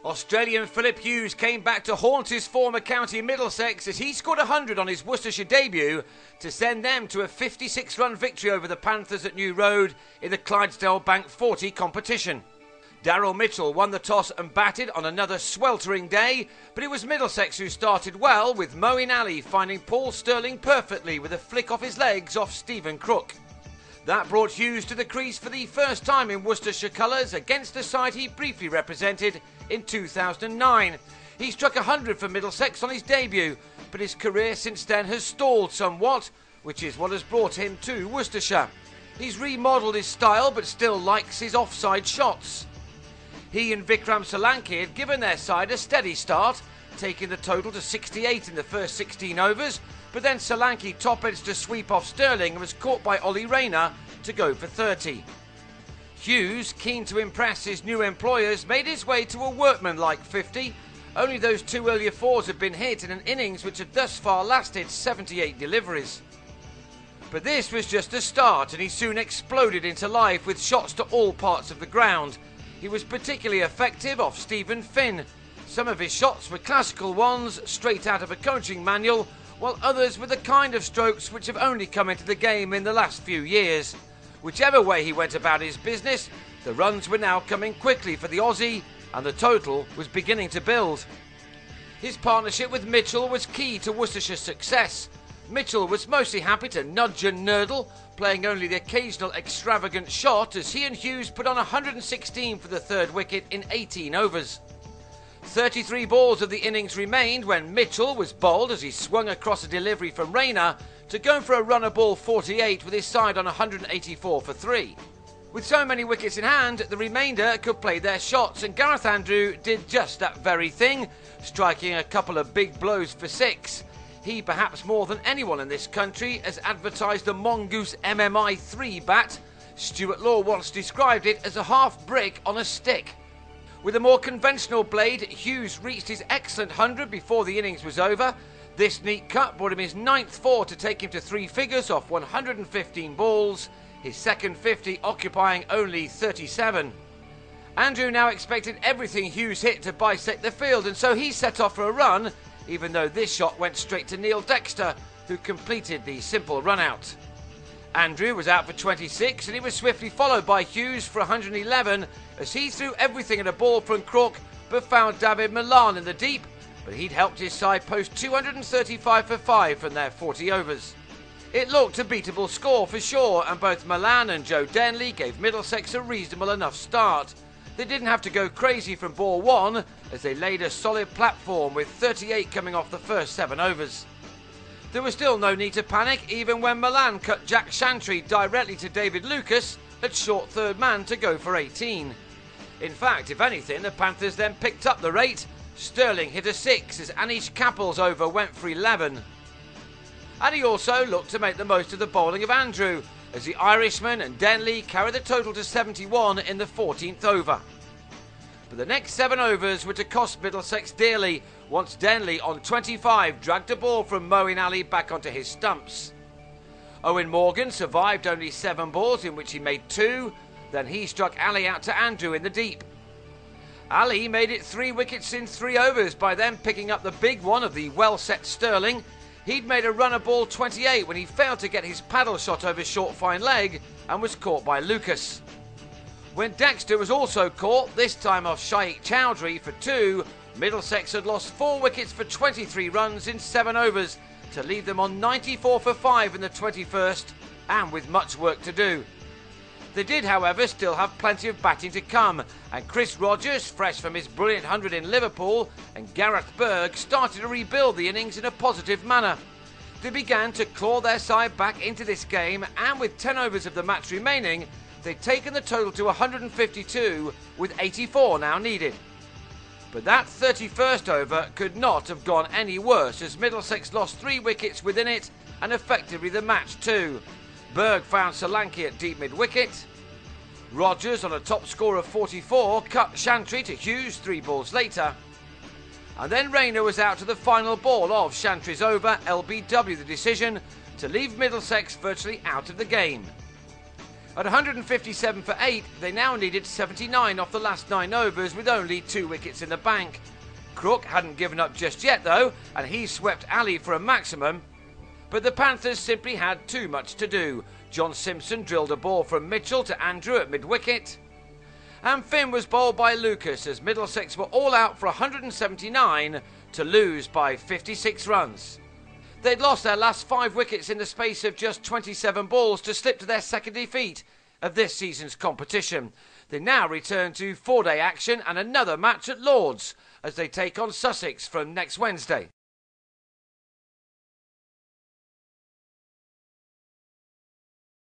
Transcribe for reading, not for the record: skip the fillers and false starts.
Australian Phil Hughes came back to haunt his former county Middlesex as he scored 100 on his Worcestershire debut to send them to a 56-run victory over the Panthers at New Road in the Clydesdale Bank 40 competition. Daryl Mitchell won the toss and batted on another sweltering day, but it was Middlesex who started well, with Moeen Ali finding Paul Stirling perfectly with a flick off his legs off Stephen Crook. That brought Hughes to the crease for the first time in Worcestershire colours against the side he briefly represented in 2009. He struck 100 for Middlesex on his debut, but his career since then has stalled somewhat, which is what has brought him to Worcestershire. He's remodelled his style but still likes his offside shots. He and Vikram Solanki had given their side a steady start, taking the total to 68 in the first 16 overs, but then Solanki top-edged a sweep off Stirling and was caught by Ollie Rayner to go for 30. Hughes, keen to impress his new employers, made his way to a workman-like 50. Only those two earlier fours had been hit in an innings which had thus far lasted 78 deliveries. But this was just a start, and he soon exploded into life with shots to all parts of the ground. He was particularly effective off Stephen Finn. Some of his shots were classical ones, straight out of a coaching manual, while others were the kind of strokes which have only come into the game in the last few years. Whichever way he went about his business, the runs were now coming quickly for the Aussie, and the total was beginning to build. His partnership with Mitchell was key to Worcestershire's success. Mitchell was mostly happy to nudge and nurdle, playing only the occasional extravagant shot as he and Hughes put on 116 for the third wicket in 18 overs. 33 balls of the innings remained when Mitchell was bowled as he swung across a delivery from Rayner to go for a runner ball 48 with his side on 184 for 3. With so many wickets in hand, the remainder could play their shots, and Gareth Andrew did just that very thing, striking a couple of big blows for 6. He, perhaps more than anyone in this country, has advertised the Mongoose MMI 3 bat. Stuart Law once described it as a half brick on a stick. With a more conventional blade, Hughes reached his excellent 100 before the innings was over. This neat cut brought him his 9th 4 to take him to 3 figures off 115 balls, his second 50 occupying only 37. Andrew now expected everything Hughes hit to bisect the field, and so he set off for a run, even though this shot went straight to Neil Dexter, who completed the simple run-out. Andrew was out for 26, and he was swiftly followed by Hughes for 111 as he threw everything at a ball from Crook but found David Malan in the deep, but he'd helped his side post 235 for 5 from their 40 overs. It looked a beatable score for sure, and both Malan and Denly gave Middlesex a reasonable enough start. They didn't have to go crazy from ball 1 as they laid a solid platform with 38 coming off the first 7 overs. There was still no need to panic even when Malan cut Jack Chantry directly to David Lucas at short third man to go for 18. In fact, if anything, the Panthers then picked up the rate. Stirling hit a 6 as Anish Kapil's over went for 11. And he also looked to make the most of the bowling of Andrew as the Irishman and Denly carried the total to 71 in the 14th over. But the next 7 overs were to cost Middlesex dearly once Denly on 25 dragged a ball from Moeen Ali back onto his stumps. Owen Morgan survived only 7 balls in which he made 2, then he struck Ali out to Andrew in the deep. Ali made it 3 wickets in 3 overs by then picking up the big one of the well-set Stirling. He'd made a runner ball 28 when he failed to get his paddle shot over short fine leg and was caught by Lucas. When Dexter was also caught, this time off Shaikh Chowdhury for 2, Middlesex had lost 4 wickets for 23 runs in 7 overs to leave them on 94 for 5 in the 21st and with much work to do. They did, however, still have plenty of batting to come, and Chris Rogers, fresh from his brilliant 100 in Liverpool, and Gareth Berg started to rebuild the innings in a positive manner. They began to claw their side back into this game, and with 10 overs of the match remaining, they'd taken the total to 152, with 84 now needed. But that 31st over could not have gone any worse as Middlesex lost 3 wickets within it and effectively the match too. Berg found Solanki at deep mid-wicket. Rogers, on a top score of 44, cut Chantry to Hughes 3 balls later. And then Rayner was out to the final ball of Chantry's over, LBW the decision, to leave Middlesex virtually out of the game. At 157 for 8, they now needed 79 off the last 9 overs with only 2 wickets in the bank. Crook hadn't given up just yet though, and he swept Ali for a maximum. But the Panthers simply had too much to do. John Simpson drilled a ball from Mitchell to Andrew at mid-wicket. And Finn was bowled by Lucas as Middlesex were all out for 179 to lose by 56 runs. They'd lost their last 5 wickets in the space of just 27 balls to slip to their second defeat of this season's competition. They now return to 4-day action and another match at Lord's as they take on Sussex from next Wednesday.